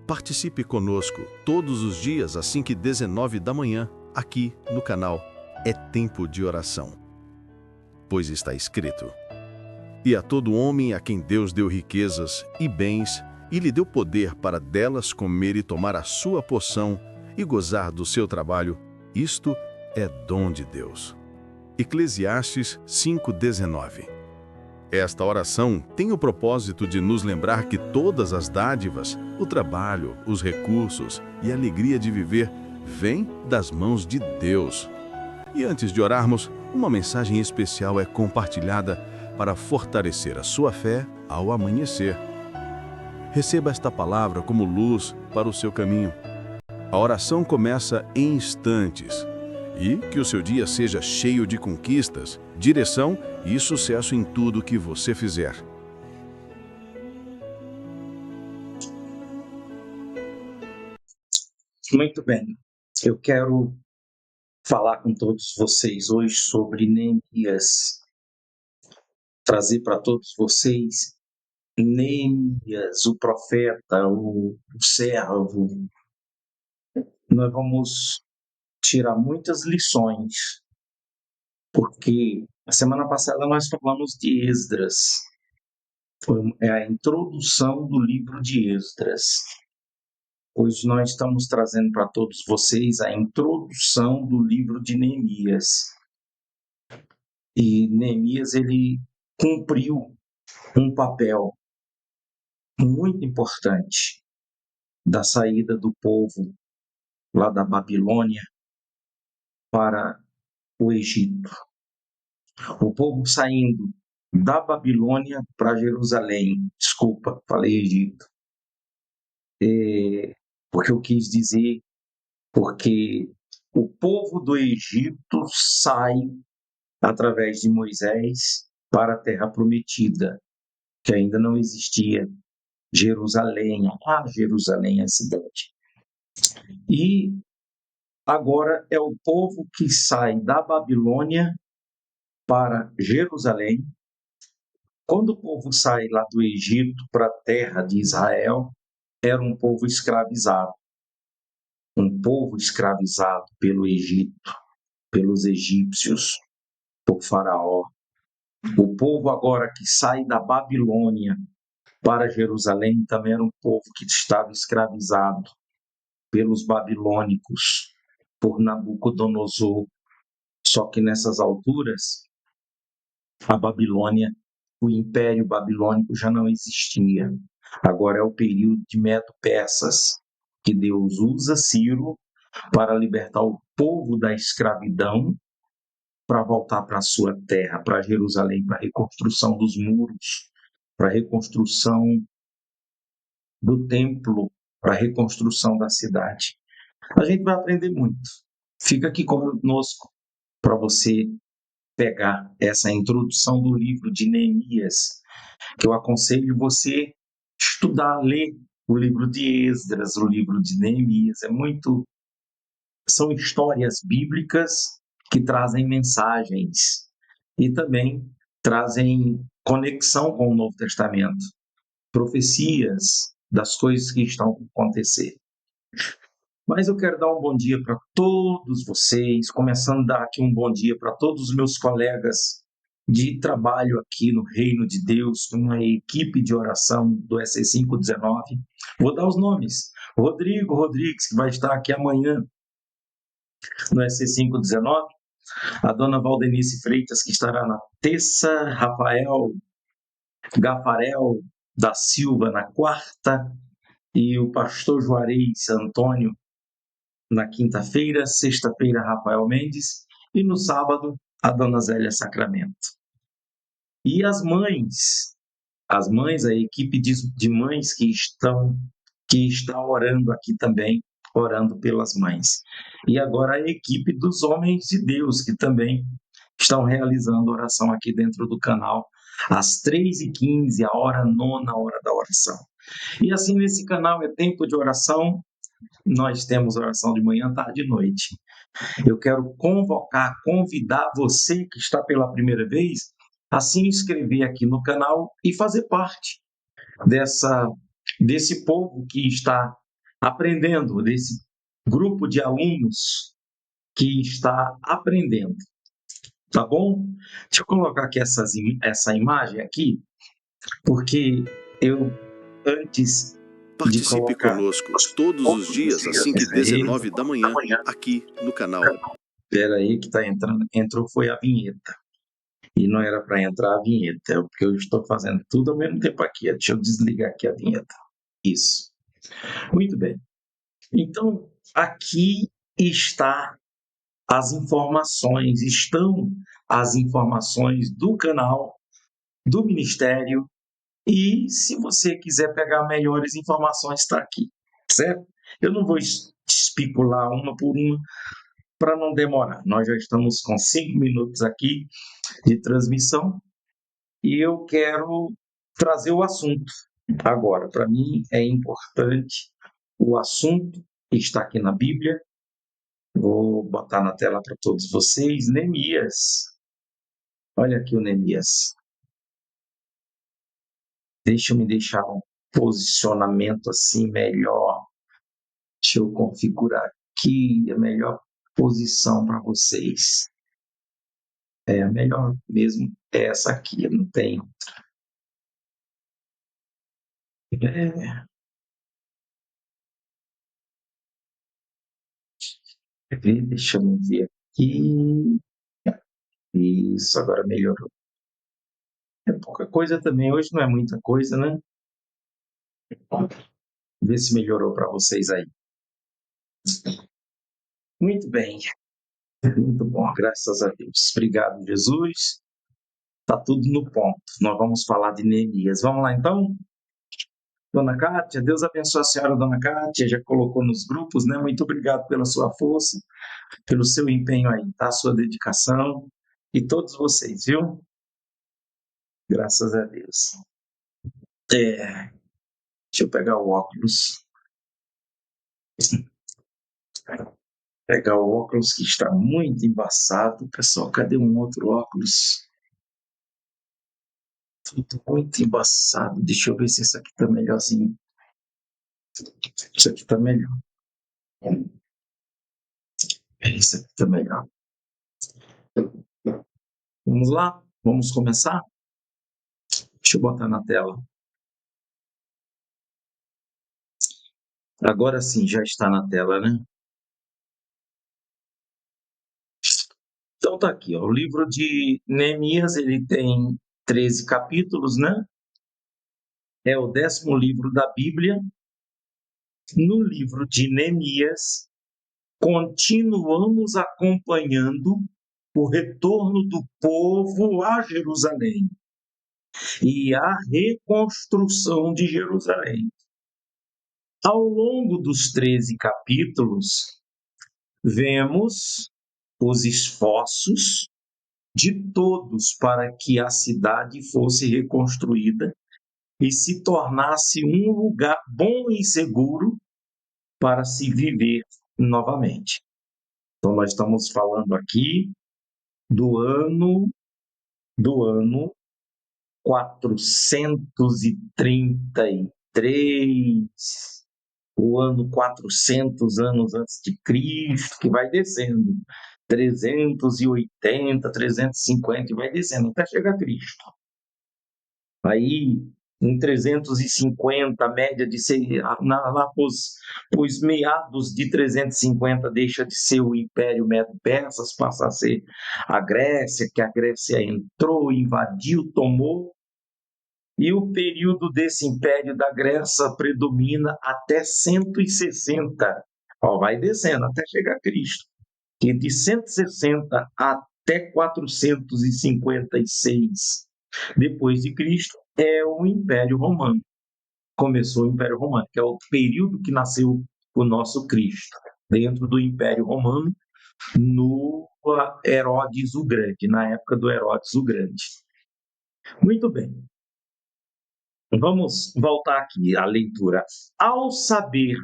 Participe conosco todos os dias às 5h19 da manhã, aqui no canal É Tempo de Oração. Pois está escrito: E a todo homem a quem Deus deu riquezas e bens, e lhe deu poder para delas comer e tomar a sua porção e gozar do seu trabalho, isto é dom de Deus. Eclesiastes 5:19. Esta oração tem o propósito de nos lembrar que todas as dádivas, o trabalho, os recursos e a alegria de viver vêm das mãos de Deus. E antes de orarmos, uma mensagem especial é compartilhada para fortalecer a sua fé ao amanhecer. Receba esta palavra como luz para o seu caminho. A oração começa em instantes. E que o seu dia seja cheio de conquistas, direção e sucesso em tudo que você fizer. Muito bem. Eu quero falar com todos vocês hoje sobre Neemias. Trazer para todos vocês Neemias, o profeta, o servo. Nós vamos tirar muitas lições, porque a semana passada nós falamos de Esdras. É a introdução do livro de Esdras. Hoje nós estamos trazendo para todos vocês a introdução do livro de Neemias. E Neemias, ele cumpriu um papel muito importante da saída do povo lá da Babilônia para o Egito. O povo saindo da Babilônia para Jerusalém. Desculpa, falei Egito. Porque eu quis dizer, porque o povo do Egito sai através de Moisés para a Terra Prometida, que ainda não existia. Jerusalém, Jerusalém é a cidade. E agora é o povo que sai da Babilônia para Jerusalém. Quando o povo sai lá do Egito para a terra de Israel, era um povo escravizado. Um povo escravizado pelo Egito, pelos egípcios, por Faraó. O povo agora que sai da Babilônia para Jerusalém também era um povo que estava escravizado pelos babilônicos, por Nabucodonosor. Só que nessas alturas, a Babilônia, o Império Babilônico já não existia. Agora é o período de Medo-Persas, que Deus usa Ciro para libertar o povo da escravidão, para voltar para a sua terra, para Jerusalém, para a reconstrução dos muros, para a reconstrução do templo, para a reconstrução da cidade. A gente vai aprender muito. Fica aqui conosco para você pegar essa introdução do livro de Neemias, que eu aconselho você estudar, ler o livro de Esdras, o livro de Neemias. São histórias bíblicas que trazem mensagens e também trazem conexão com o Novo Testamento, profecias das coisas que estão a acontecer. Mas eu quero dar um bom dia para todos vocês, começando a dar aqui um bom dia para todos os meus colegas de trabalho aqui no Reino de Deus, uma equipe de oração do SC519. Vou dar os nomes. Rodrigo Rodrigues, que vai estar aqui amanhã no SC519. A dona Valdenice Freitas, que estará na terça. Rafael Gafarel da Silva na quarta. E o pastor Juarez Antônio na quinta-feira, sexta-feira, Rafael Mendes, e no sábado, a dona Zélia Sacramento. E as mães, a equipe de mães que está orando aqui também, orando pelas mães. E agora a equipe dos homens de Deus, que também estão realizando oração aqui dentro do canal, às 3h15, a hora nona, a hora da oração. E assim, nesse canal é tempo de oração. Nós temos oração de manhã, tarde e noite. Eu quero convidar você que está pela primeira vez a se inscrever aqui no canal e fazer parte desse povo que está aprendendo, desse grupo de alunos que está aprendendo. Tá bom? Deixa eu colocar aqui essa imagem aqui, porque eu, antes de Participe colocar conosco todos os dias, assim que 19 da manhã, aqui no canal. Espera aí que tá entrando. Entrou foi a vinheta. E não era para entrar a vinheta, é porque eu estou fazendo tudo ao mesmo tempo aqui. Deixa eu desligar aqui a vinheta. Isso. Muito bem. Então, aqui está estão as informações do canal, do Ministério, e se você quiser pegar melhores informações, está aqui, certo? Eu não vou especular uma por uma para não demorar. Nós já estamos com 5 minutos aqui de transmissão e eu quero trazer o assunto agora. Para mim é importante o assunto que está aqui na Bíblia. Vou botar na tela para todos vocês. Neemias. Olha aqui o Neemias. Deixa eu me deixar um posicionamento assim melhor. Deixa eu configurar aqui a melhor posição para vocês. A melhor mesmo é essa aqui, eu não tenho. Deixa eu ver aqui. Isso, agora melhorou. É pouca coisa também, hoje não é muita coisa, né? Vê se melhorou para vocês aí. Muito bem, muito bom, graças a Deus. Obrigado, Jesus. Está tudo no ponto. Nós vamos falar de Neemias. Vamos lá, então? Dona Kátia, Deus abençoe a senhora, Dona Kátia, já colocou nos grupos, né? Muito obrigado pela sua força, pelo seu empenho aí, tá? Sua dedicação. E todos vocês, viu? Graças a Deus. Deixa eu pegar o óculos. Pegar o óculos que está muito embaçado. Pessoal, cadê um outro óculos? Tudo muito embaçado. Deixa eu ver se esse aqui está melhorzinho. Esse aqui está melhor. Esse aqui está melhor. Vamos lá? Vamos começar? Deixa eu botar na tela. Agora sim, já está na tela, né? Então tá aqui, ó, o livro de Neemias, ele tem 13 capítulos, né? É o 10º livro da Bíblia. No livro de Neemias, continuamos acompanhando o retorno do povo a Jerusalém e a reconstrução de Jerusalém. Ao longo dos 13 capítulos, vemos os esforços de todos para que a cidade fosse reconstruída e se tornasse um lugar bom e seguro para se viver novamente. Então nós estamos falando aqui do ano 433, o ano 400 anos antes de Cristo, que vai descendo, 380, 350, e vai descendo até chegar a Cristo. Aí, em 350, a média de ser, lá os meados de 350 deixa de ser o Império Medo-Persas, passa a ser a Grécia, que a Grécia entrou, invadiu, tomou, e o período desse Império da Grécia predomina até 160. Vai descendo até chegar a Cristo. E de 160 até 456 depois de Cristo é o Império Romano. Começou o Império Romano, que é o período que nasceu o nosso Cristo. Dentro do Império Romano, no Herodes o Grande, na época do Herodes o Grande. Muito bem. Vamos voltar aqui à leitura. Ao saber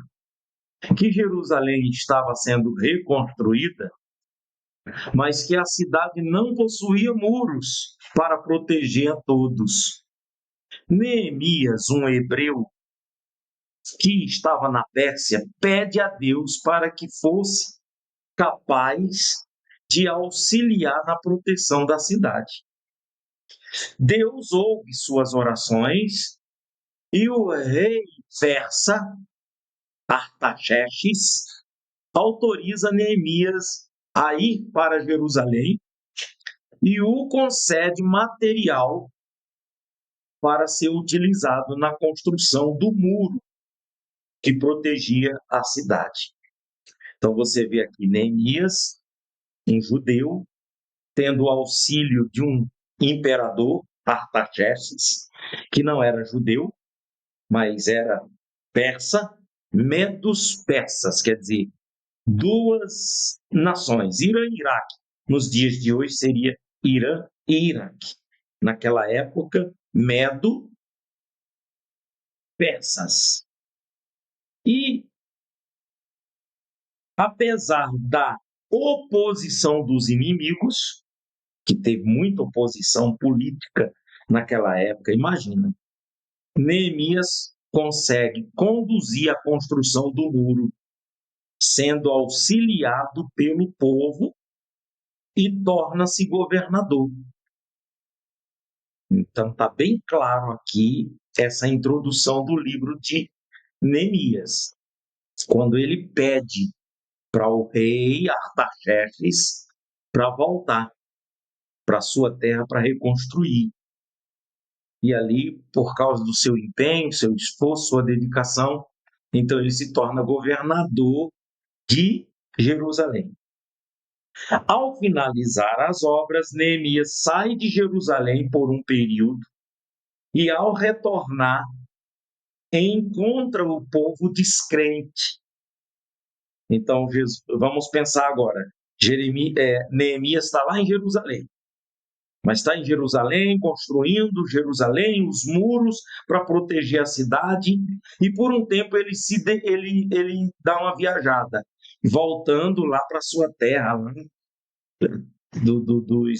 que Jerusalém estava sendo reconstruída, mas que a cidade não possuía muros para proteger a todos, Neemias, um hebreu, que estava na Pérsia, pede a Deus para que fosse capaz de auxiliar na proteção da cidade. Deus ouve suas orações e o rei persa, Artaxerxes, autoriza Neemias a ir para Jerusalém e o concede material para ser utilizado na construção do muro que protegia a cidade. Então você vê aqui Neemias, um judeu, tendo o auxílio de um imperador, Artaxerxes, que não era judeu, mas era persa, medos persas, quer dizer, duas nações, Irã e Iraque. Nos dias de hoje seria Irã e Iraque. Naquela época, medo persas. E apesar da oposição dos inimigos, que teve muita oposição política naquela época, imagina, Neemias consegue conduzir a construção do muro, sendo auxiliado pelo povo e torna-se governador. Então está bem claro aqui essa introdução do livro de Neemias, quando ele pede para o rei Artaxerxes para voltar para sua terra para reconstruir. E ali, por causa do seu empenho, seu esforço, sua dedicação, então ele se torna governador de Jerusalém. Ao finalizar as obras, Neemias sai de Jerusalém por um período e, ao retornar, encontra o povo descrente. Então, vamos pensar agora. Neemias está lá em Jerusalém, mas está em Jerusalém, construindo Jerusalém, os muros para proteger a cidade, e por um tempo ele dá uma viajada, voltando lá para sua terra, lá,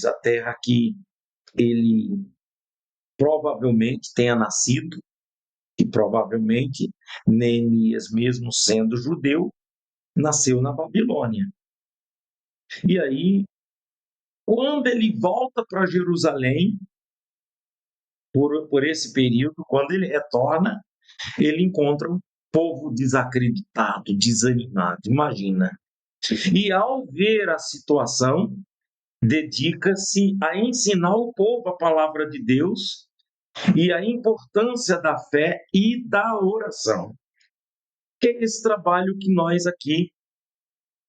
a terra que ele provavelmente tenha nascido, e provavelmente Neemias, mesmo sendo judeu, nasceu na Babilônia. E aí, quando ele volta para Jerusalém, por esse período, quando ele retorna, ele encontra um povo desacreditado, desanimado, imagina. E ao ver a situação, dedica-se a ensinar o povo a palavra de Deus e a importância da fé e da oração. Que é esse trabalho que nós aqui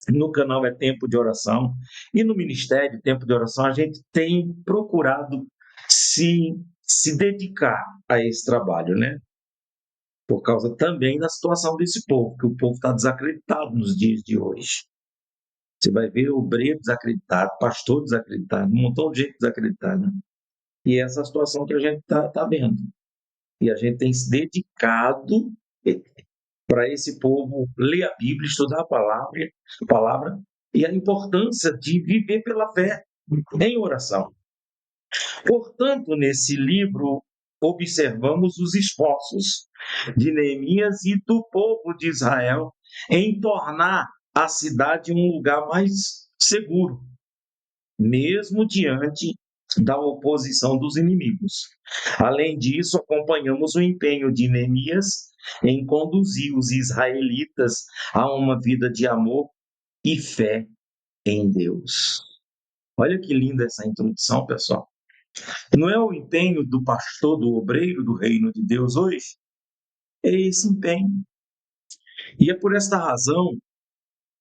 no canal É Tempo de Oração e no Ministério Tempo de Oração a gente tem procurado se dedicar a esse trabalho, né? Por causa também da situação desse povo, que o povo está desacreditado nos dias de hoje. Você vai ver obreiro desacreditado, pastor desacreditado, um montão de gente desacreditada. Né? E essa é a situação que a gente está vendo. E a gente tem se dedicado para esse povo ler a Bíblia, estudar a palavra e a importância de viver pela fé em oração. Portanto, nesse livro, observamos os esforços de Neemias e do povo de Israel em tornar a cidade um lugar mais seguro, mesmo diante da oposição dos inimigos. Além disso, acompanhamos o empenho de Neemias em conduzir os israelitas a uma vida de amor e fé em Deus. Olha que linda essa introdução, pessoal. Não é o empenho do pastor, do obreiro do reino de Deus hoje? É esse empenho. E é por esta razão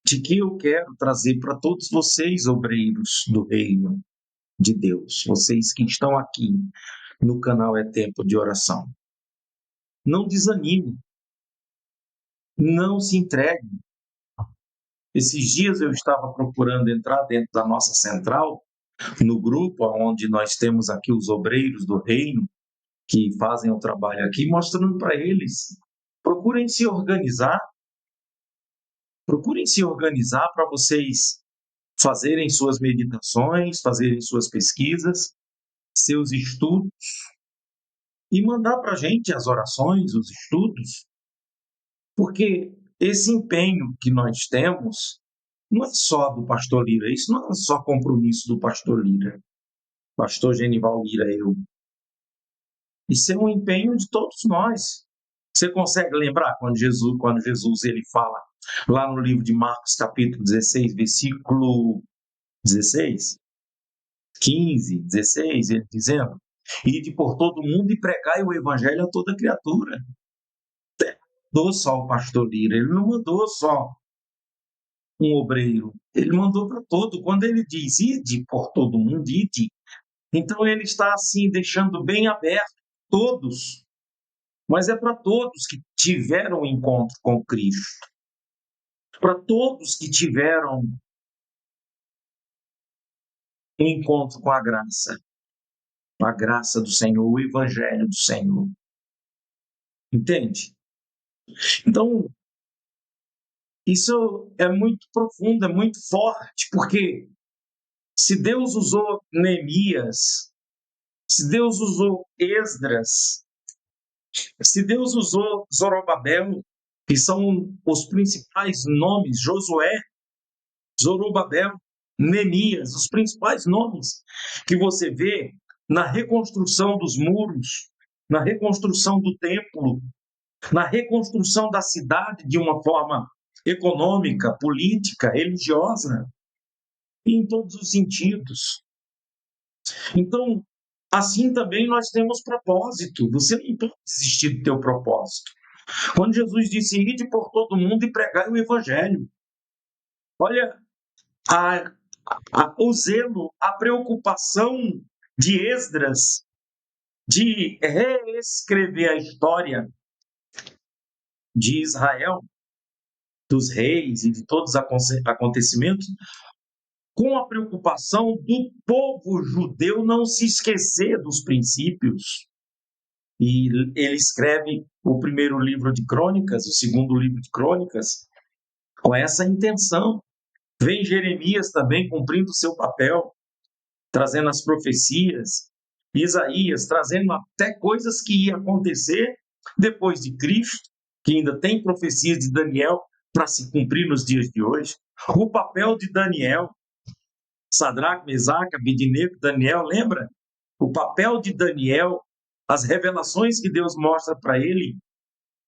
de que eu quero trazer para todos vocês, obreiros do reino de Deus, vocês que estão aqui no canal É Tempo de Oração. Não desanime. Não se entregue. Esses dias eu estava procurando entrar dentro da nossa central, no grupo onde nós temos aqui os obreiros do reino, que fazem o trabalho aqui, mostrando para eles, procurem se organizar para vocês fazerem suas meditações, fazerem suas pesquisas, seus estudos, e mandar para a gente as orações, os estudos, Porque esse empenho que nós temos não é só do pastor Lira, isso não é só compromisso do pastor Lira, pastor Genival Lira, eu. Isso é um empenho de todos nós. Você consegue lembrar quando Jesus ele fala lá no livro de Marcos, capítulo 16, versículo 16, 15, 16, ele dizendo: ide por todo mundo e pregai o evangelho a toda criatura. Ele não mandou só o pastor Lira, ele não mandou só um obreiro, ele mandou para todo. Quando ele diz ide por todo mundo, ide, então ele está assim deixando bem aberto todos, mas é para todos que tiveram um encontro com Cristo, para todos que tiveram um encontro com a graça do Senhor, o evangelho do Senhor. Entende? Então, isso é muito profundo, é muito forte, porque se Deus usou Neemias, se Deus usou Esdras, se Deus usou Zorobabel, que são os principais nomes, Josué, Zorobabel, Neemias, os principais nomes que você vê na reconstrução dos muros, na reconstrução do templo, na reconstrução da cidade de uma forma econômica, política, religiosa, em todos os sentidos. Então, assim também nós temos propósito. Você não pode desistir do teu propósito. Quando Jesus disse, ide por todo mundo e pregai o evangelho. Olha, o zelo, a preocupação de Esdras de reescrever a história de Israel, dos reis e de todos os acontecimentos, com a preocupação do povo judeu não se esquecer dos princípios. E ele escreve o primeiro livro de Crônicas, o segundo livro de Crônicas, com essa intenção. Vem Jeremias também cumprindo o seu papel, trazendo as profecias, Isaías trazendo até coisas que iam acontecer depois de Cristo, que ainda tem profecias de Daniel para se cumprir nos dias de hoje. O papel de Daniel, Sadraque, Mesaque, Abednego, Daniel, lembra? O papel de Daniel, as revelações que Deus mostra para ele,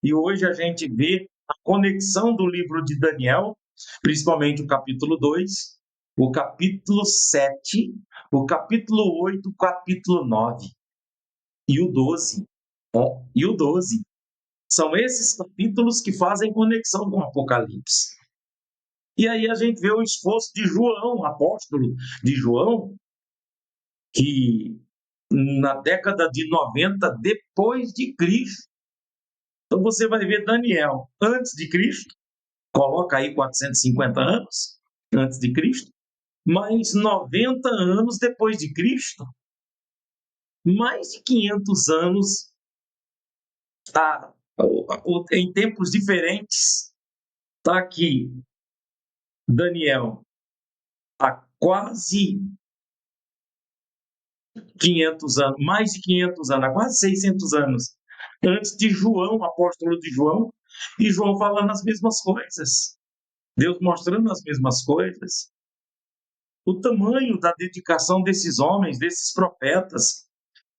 e hoje a gente vê a conexão do livro de Daniel, principalmente o capítulo 2, o capítulo 7, o capítulo 8, o capítulo 9 e o 12. E o 12. São esses capítulos que fazem conexão com o Apocalipse. E aí a gente vê o esforço de João, apóstolo de João, que na década de 90, depois de Cristo. Então você vai ver Daniel antes de Cristo, coloca aí 450 anos antes de Cristo, mais 90 anos depois de Cristo, mais de 500 anos em tempos diferentes. Está aqui Daniel há quase 500 anos, mais de 500 anos, há quase 600 anos, antes de João, apóstolo de João, e João falando as mesmas coisas, Deus mostrando as mesmas coisas. O tamanho da dedicação desses homens, desses profetas,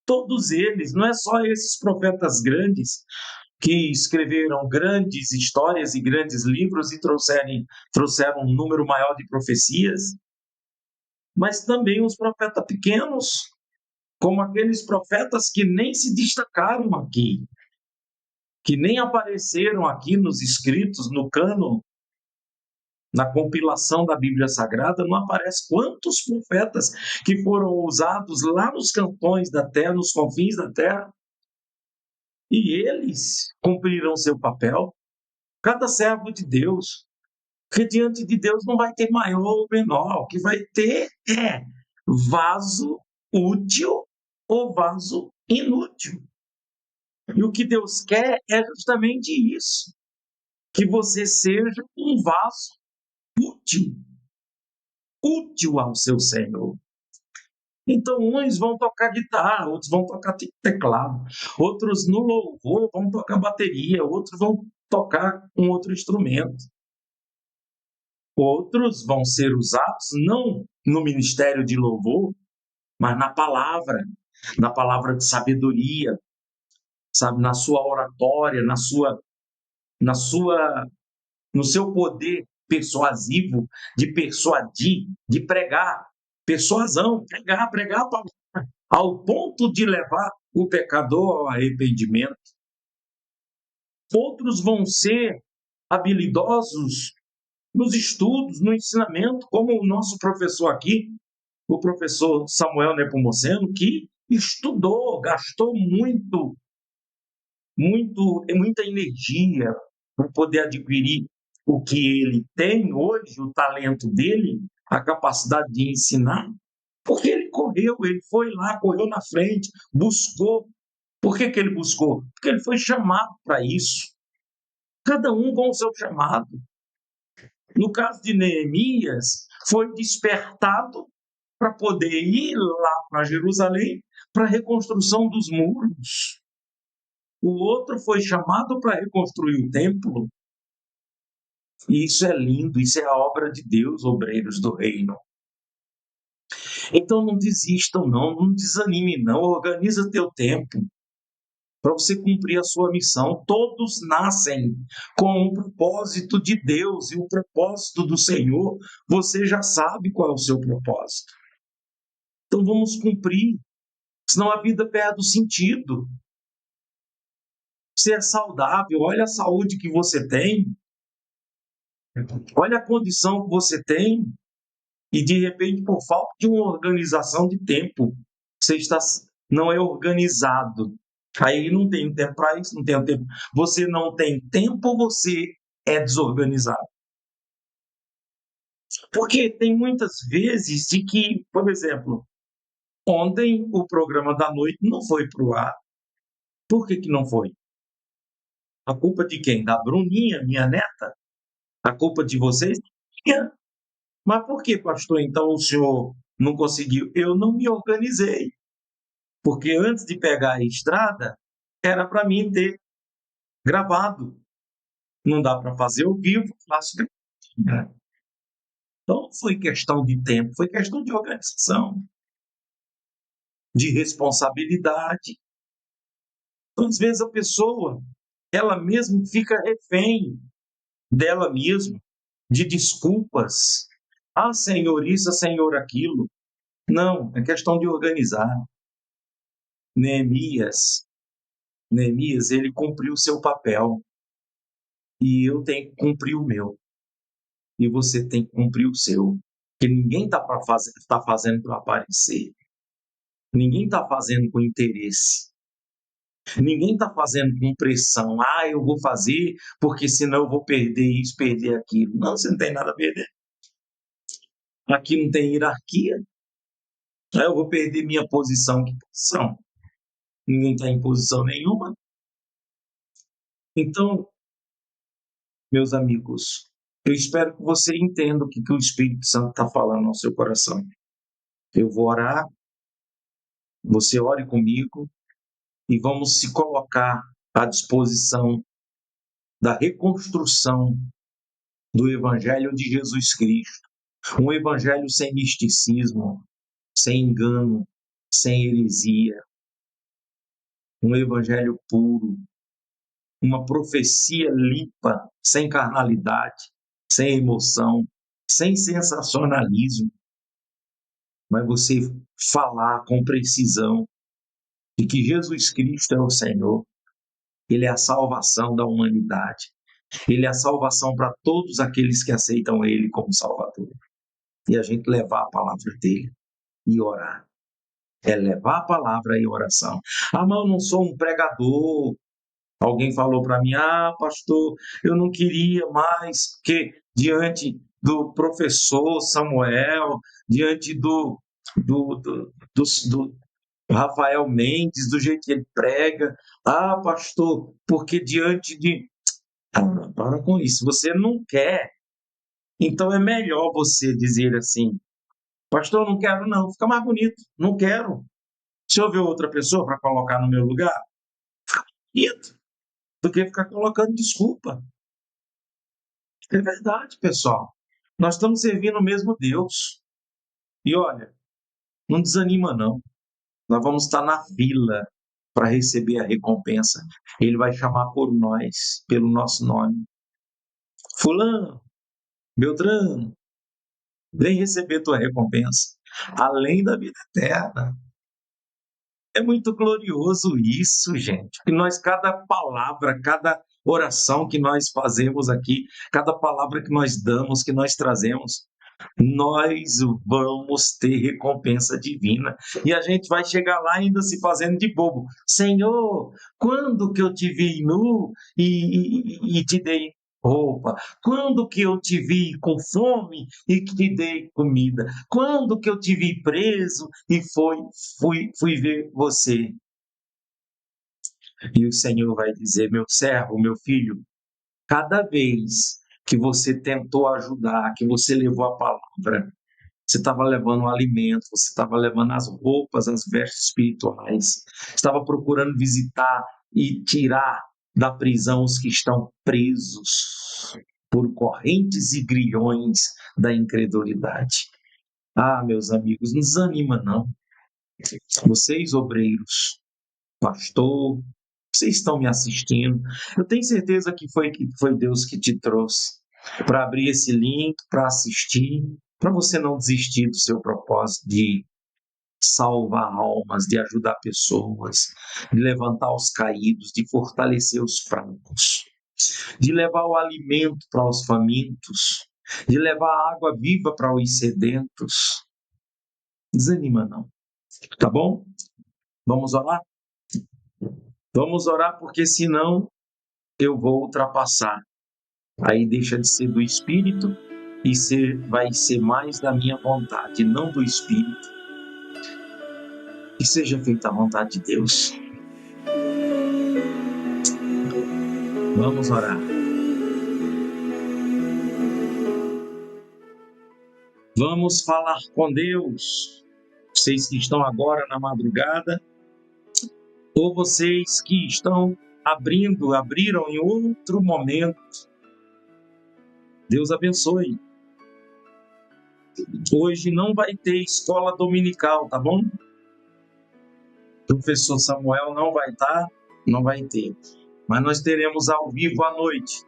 todos eles, não é só esses profetas grandes que escreveram grandes histórias e grandes livros e trouxeram um número maior de profecias, mas também os profetas pequenos, como aqueles profetas que nem se destacaram aqui, que nem apareceram aqui nos escritos, no cânon, na compilação da Bíblia Sagrada, não aparece quantos profetas que foram usados lá nos cantões da terra, nos confins da terra, e eles cumpriram seu papel. Cada servo de Deus, porque diante de Deus não vai ter maior ou menor, o que vai ter é vaso útil ou vaso inútil. E o que Deus quer é justamente isso, que você seja um vaso útil, útil ao seu Senhor. Então, uns vão tocar guitarra, outros vão tocar teclado, outros no louvor vão tocar bateria, outros vão tocar um outro instrumento. Outros vão ser usados não no ministério de louvor, mas na palavra de sabedoria, sabe, na sua oratória, na sua no seu poder persuasivo de persuadir, de pregar, persuasão, pregar a palavra, ao ponto de levar o pecador ao arrependimento. Outros vão ser habilidosos nos estudos, no ensinamento, como o nosso professor aqui, o professor Samuel Nepomuceno, que estudou, gastou muita energia para poder adquirir o que ele tem hoje, o talento dele, a capacidade de ensinar, porque ele correu, ele foi lá, correu na frente, buscou. Por que ele buscou? Porque ele foi chamado para isso. Cada um com o seu chamado. No caso de Neemias, foi despertado para poder ir lá para Jerusalém para a reconstrução dos muros. O outro foi chamado para reconstruir o templo. E isso é lindo, isso é a obra de Deus, obreiros do reino. Então não desistam, não desanime, não. Organiza teu tempo para você cumprir a sua missão. Todos nascem com o propósito de Deus e o propósito do Senhor. Você já sabe qual é o seu propósito. Então vamos cumprir, senão a vida perde o sentido. Você é saudável, olha a saúde que você tem, olha a condição que você tem, e de repente, por falta de uma organização de tempo, você não é organizado. Aí não tem tempo para isso, não tem tempo. Você não tem tempo, você é desorganizado. Porque tem muitas vezes de que, por exemplo, ontem o programa da noite não foi para o ar. Por que não foi? A culpa de quem? Da Bruninha, minha neta? A culpa de vocês? Minha. Mas por que, pastor, então o senhor não conseguiu? Eu não me organizei. Porque antes de pegar a estrada, era para mim ter gravado. Não dá para fazer ao vivo, faço. Então, não foi questão de tempo, foi questão de organização, de responsabilidade. Então, às vezes a pessoa, ela mesma fica refém dela mesma, de desculpas. Ah, Senhor, isso, Senhor, aquilo. Não, é questão de organizar. Neemias, ele cumpriu o seu papel e eu tenho que cumprir o meu. E você tem que cumprir o seu. Porque ninguém está fazendo para aparecer. Ninguém está fazendo com interesse. Ninguém está fazendo com pressão. Ah, eu vou fazer porque senão eu vou perder isso, perder aquilo. Não, você não tem nada a perder. Aqui não tem hierarquia. Ah, eu vou perder minha posição. Que posição? Ninguém está em posição nenhuma. Então, meus amigos, eu espero que você entenda o que o Espírito Santo está falando no seu coração. Eu vou orar, você ore comigo e vamos se colocar à disposição da reconstrução do Evangelho de Jesus Cristo. Um Evangelho sem misticismo, sem engano, sem heresia. Um Evangelho puro, uma profecia limpa, sem carnalidade, sem emoção, sem sensacionalismo. Mas você falar com precisão de que Jesus Cristo é o Senhor, Ele é a salvação da humanidade, Ele é a salvação para todos aqueles que aceitam Ele como Salvador. E a gente levar a palavra dEle e orar. É levar a palavra e oração. Ah, mas eu não sou um pregador. Alguém falou para mim, pastor, eu não queria mais, porque diante do professor Samuel, diante do Rafael Mendes, do jeito que ele prega, pastor, porque diante de... para com isso, você não quer. Então é melhor você dizer assim, Pastor, não quero não, fica mais bonito, não quero. Se eu ver outra pessoa para colocar no meu lugar, bonito, do que ficar colocando desculpa. É verdade, pessoal. Nós estamos servindo o mesmo Deus. E olha, não desanima não. Nós vamos estar na fila para receber a recompensa. Ele vai chamar por nós, pelo nosso nome. Fulano, Beltrano, vem receber tua recompensa. Além da vida eterna. É muito glorioso isso, gente. Que nós, cada palavra, cada oração que nós fazemos aqui, cada palavra que nós damos, que nós trazemos, nós vamos ter recompensa divina. E a gente vai chegar lá ainda se fazendo de bobo. Senhor, quando que eu te vi nu e te dei roupa? Quando que eu te vi com fome e que te dei comida? Quando que eu te vi preso e fui ver você? E o Senhor vai dizer, meu servo, meu filho, cada vez que você tentou ajudar, que você levou a palavra, você estava levando o alimento, você estava levando as roupas, as vestes espirituais, estava procurando visitar e tirar da prisão os que estão presos por correntes e grilhões da incredulidade. Ah, meus amigos, não desanima não. Vocês, obreiros, pastor, vocês estão me assistindo. Eu tenho certeza que foi Deus que te trouxe para abrir esse link, para assistir, para você não desistir do seu propósito de salvar almas, de ajudar pessoas, de levantar os caídos, de fortalecer os fracos, de levar o alimento para os famintos, de levar a água viva para os sedentos. Desanima não, tá bom? Vamos orar? Vamos orar porque senão eu vou ultrapassar. Aí deixa de ser do Espírito e vai ser mais da minha vontade, não do Espírito. Que seja feita a vontade de Deus. Vamos orar. Vamos falar com Deus. Vocês que estão agora na madrugada, ou vocês que estão abriram em outro momento. Deus abençoe. Hoje não vai ter escola dominical, tá bom? Professor Samuel não vai estar, não vai ter. Mas nós teremos ao vivo à noite.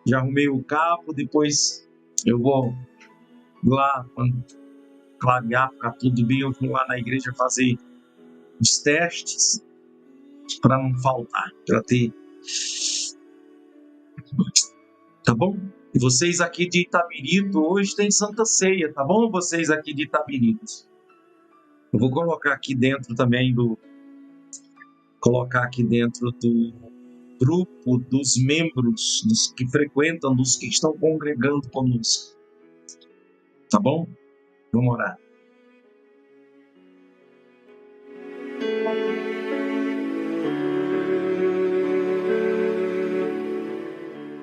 Já arrumei o cabo, depois eu vou lá, quando clarear, ficar tudo bem, eu vou lá na igreja fazer os testes para não faltar, para ter. Tá bom? E vocês aqui de Itabirito, hoje tem Santa Ceia, tá bom? Vocês aqui de Itabirito. Eu vou colocar aqui dentro também do grupo dos membros, dos que frequentam, dos que estão congregando conosco. Tá bom? Vamos orar.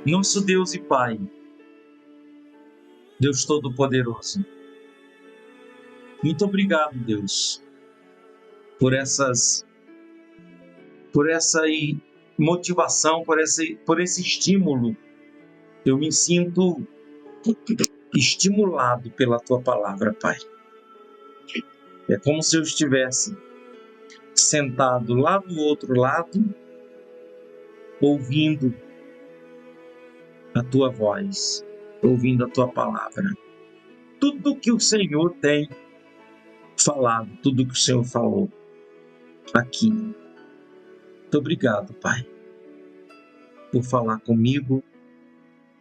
Nosso Deus e Pai, Deus Todo-Poderoso, muito obrigado, Deus, por essa motivação, por esse estímulo. Eu me sinto estimulado pela Tua palavra, Pai. É como se eu estivesse sentado lá do outro lado, ouvindo a Tua voz, ouvindo a Tua palavra. Tudo que o Senhor tem falado, tudo que o Senhor falou aqui. Muito obrigado, Pai, por falar comigo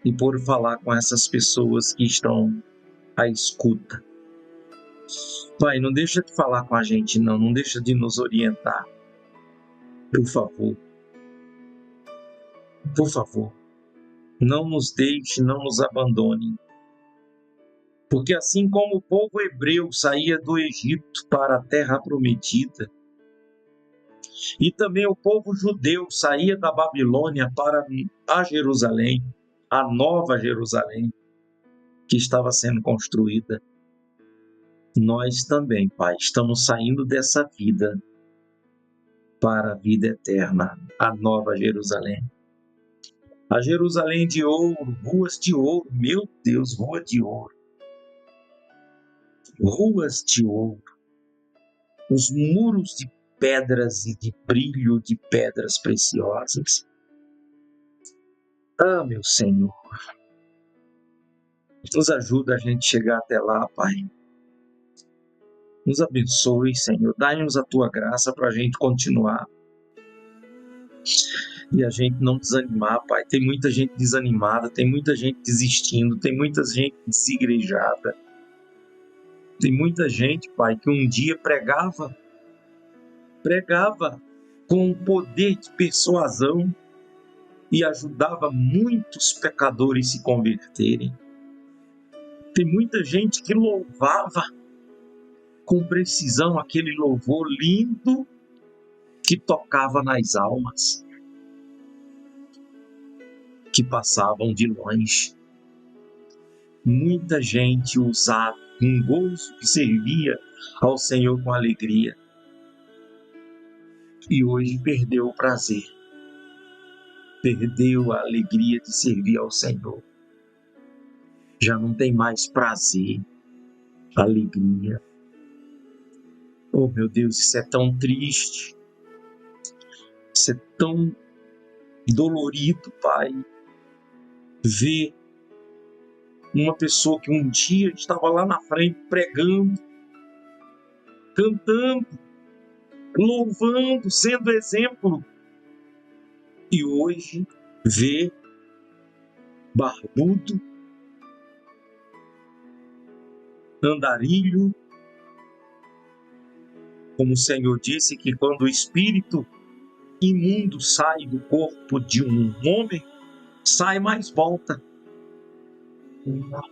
e por falar com essas pessoas que estão à escuta. Pai, não deixa de falar com a gente, não deixa de nos orientar. Por favor. Por favor, não nos deixe, não nos abandone. Porque assim como o povo hebreu saía do Egito para a terra prometida, e também o povo judeu saía da Babilônia para a Jerusalém, a nova Jerusalém, que estava sendo construída. nós também, Pai, estamos saindo dessa vida para a vida eterna, a nova Jerusalém. A Jerusalém de ouro, ruas de ouro, meu Deus, rua de ouro. Ruas de ouro. Os muros de pedras e de brilho de pedras preciosas. Ah, meu Senhor, nos ajuda a gente chegar até lá, Pai. Nos abençoe, Senhor. Dai-nos a Tua graça para a gente continuar. E a gente não desanimar, Pai. Tem muita gente desanimada, tem muita gente desistindo, tem muita gente desigrejada. Tem muita gente, Pai, que um dia pregava com poder de persuasão e ajudava muitos pecadores a se converterem. Tem muita gente que louvava com precisão aquele louvor lindo que tocava nas almas que passavam de longe. Muita gente usava um gozo que servia ao Senhor com alegria e hoje perdeu o prazer, perdeu a alegria de servir ao Senhor. Já não tem mais prazer, alegria. Oh, meu Deus, isso é tão triste, isso é tão dolorido, Pai, ver uma pessoa que um dia estava lá na frente pregando, cantando, louvando, sendo exemplo, e hoje vê barbudo, andarilho, como o Senhor disse que quando o espírito imundo sai do corpo de um homem, sai mais volta.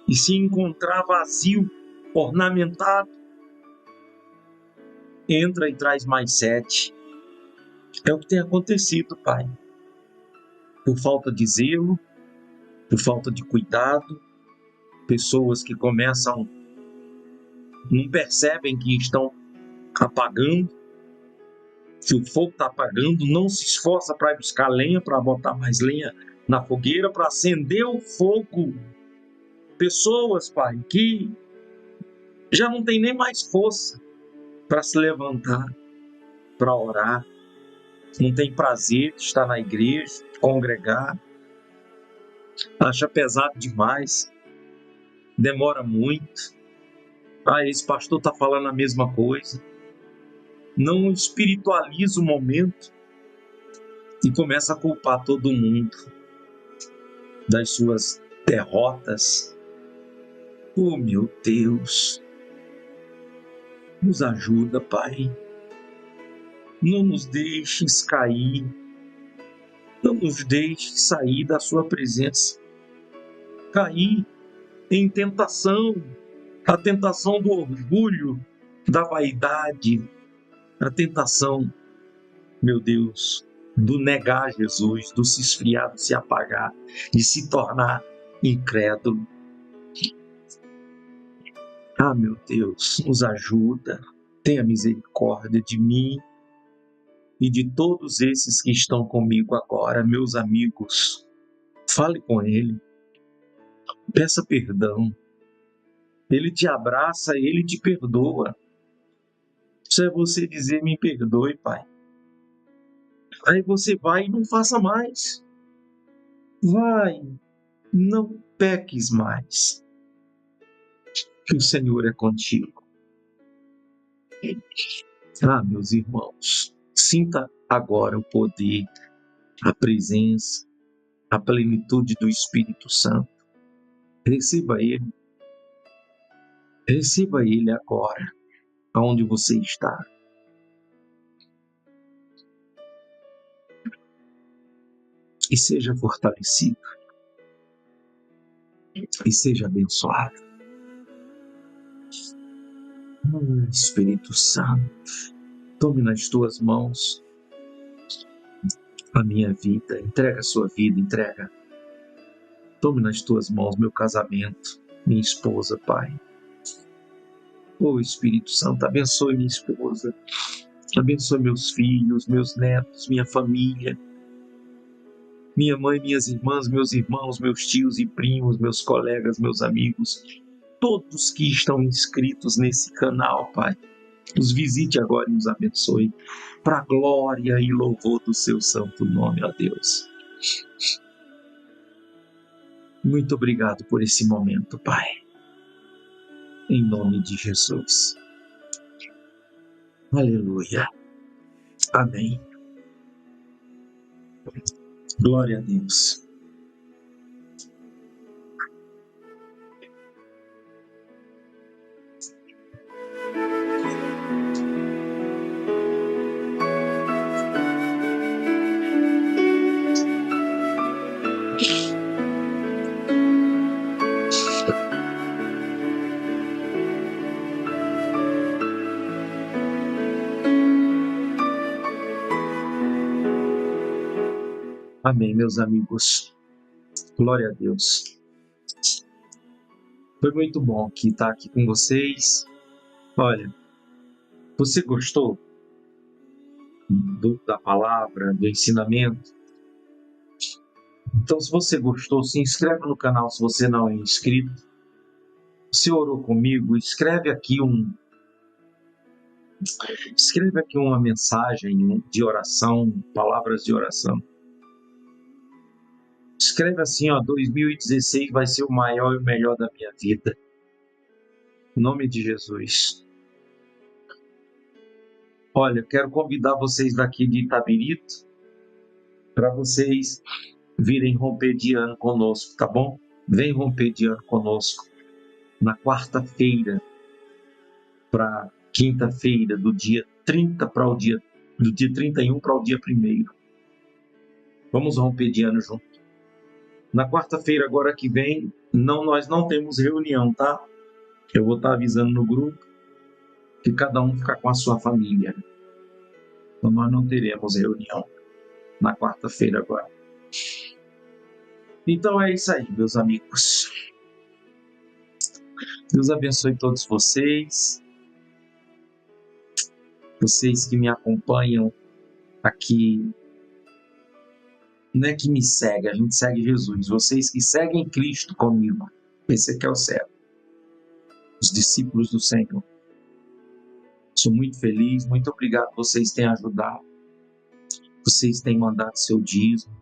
E se encontrar vazio, ornamentado, entra e traz mais 7. É o que tem acontecido, Pai. Por falta de zelo, por falta de cuidado, pessoas que começam, não percebem que estão apagando, que o fogo está apagando, não se esforça para buscar lenha, para botar mais lenha na fogueira, para acender o fogo. Pessoas, Pai, que já não tem nem mais força para se levantar, para orar, não tem prazer de estar na igreja, de congregar, acha pesado demais, demora muito. Esse pastor está falando a mesma coisa. Não espiritualiza o momento e começa a culpar todo mundo das suas derrotas. Oh, meu Deus, nos ajuda, Pai. Não nos deixes cair, não nos deixes sair da sua presença, cair em tentação, a tentação do orgulho, da vaidade, a tentação, meu Deus, do negar Jesus, do se esfriar, do se apagar, de se tornar incrédulo. Ah, meu Deus, nos ajuda, tenha misericórdia de mim e de todos esses que estão comigo agora, meus amigos. Fale com Ele, peça perdão. Ele te abraça, Ele te perdoa. Isso é você dizer, me perdoe, Pai. Aí você vai e não faça mais. Vai, não peques mais. Que o Senhor é contigo. Ah, meus irmãos, sinta agora o poder, a presença, a plenitude do Espírito Santo. Receba Ele. Receba Ele agora, aonde você está. E seja fortalecido. E seja abençoado. Espírito Santo, tome nas tuas mãos a minha vida. Entrega a sua vida, entrega. Tome nas tuas mãos meu casamento, minha esposa, Pai. Oh, Espírito Santo, abençoe minha esposa, abençoe meus filhos, meus netos, minha família, minha mãe, minhas irmãs, meus irmãos, meus tios e primos, meus colegas, meus amigos, todos que estão inscritos nesse canal, Pai. Os visite agora e nos abençoe, para a glória e louvor do seu santo nome, ó Deus. Muito obrigado por esse momento, Pai. Em nome de Jesus. Aleluia. Amém. Glória a Deus. Amém, meus amigos. Glória a Deus. Foi muito bom estar aqui com vocês. Olha, você gostou da palavra, do ensinamento? Então, se você gostou, se inscreve no canal se você não é inscrito. Se orou comigo, escreve aqui uma mensagem de oração, palavras de oração. Escreve assim, 2016 vai ser o maior e o melhor da minha vida. Em nome de Jesus. Olha, quero convidar vocês daqui de Itabirito para vocês virem romper de ano conosco, tá bom? Vem romper de ano conosco na quarta-feira para quinta-feira, do dia 31 para o dia 1º. Vamos romper de ano junto. Na quarta-feira, agora que vem, nós não temos reunião, tá? Eu vou estar avisando no grupo que cada um fica com a sua família. Então, nós não teremos reunião na quarta-feira agora. Então, é isso aí, meus amigos. Deus abençoe todos vocês. Vocês que me acompanham aqui. Não é que me segue, a gente segue Jesus. Vocês que seguem Cristo comigo. Esse aqui é o céu. Os discípulos do Senhor. Sou muito feliz, muito obrigado. Vocês têm ajudado. Vocês têm mandado seu dízimo.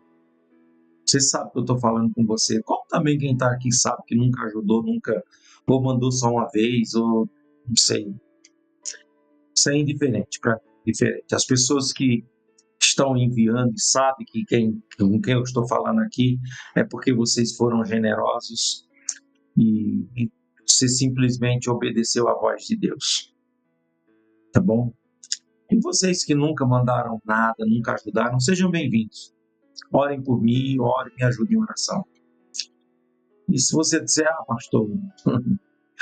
Você sabe que eu estou falando com você. Como também quem está aqui sabe que nunca ajudou, nunca, ou mandou só uma vez, ou não sei. Isso é indiferente para diferente. As pessoas que estão enviando e sabem que com quem eu estou falando aqui é porque vocês foram generosos e você simplesmente obedeceu à voz de Deus. Tá bom? E vocês que nunca mandaram nada, nunca ajudaram, sejam bem-vindos. Orem por mim, orem, me ajudem em oração. E se você disser, pastor,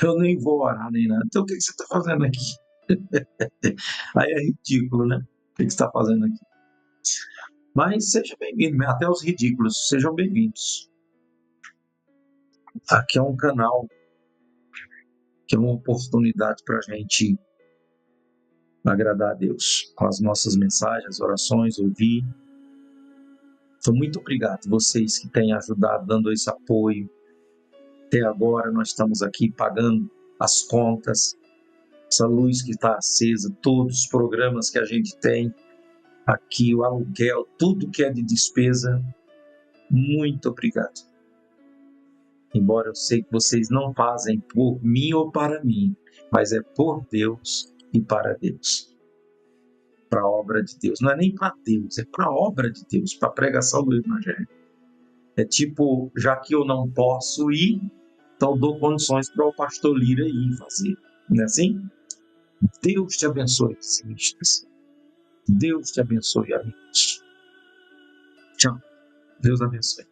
eu nem vou orar nem nada, então o que você está fazendo aqui? Aí é ridículo, né? O que você está fazendo aqui? Mas seja bem-vindo, até os ridículos, sejam bem-vindos. Aqui é um canal que é uma oportunidade para a gente agradar a Deus com as nossas mensagens, orações, ouvir. Então, muito obrigado vocês que têm ajudado, dando esse apoio. Até agora nós estamos aqui pagando as contas, essa luz que está acesa, todos os programas que a gente tem aqui, o aluguel, tudo que é de despesa. Muito obrigado. Embora eu sei que vocês não fazem por mim ou para mim, mas é por Deus e para Deus. Para a obra de Deus. Não é nem para Deus, é para a obra de Deus, para a pregação do Evangelho. É tipo, já que eu não posso ir, então dou condições para o pastor Lira ir fazer. Não é assim? Deus te abençoe, cientistas. Deus te abençoe, amigos. Tchau. Deus abençoe.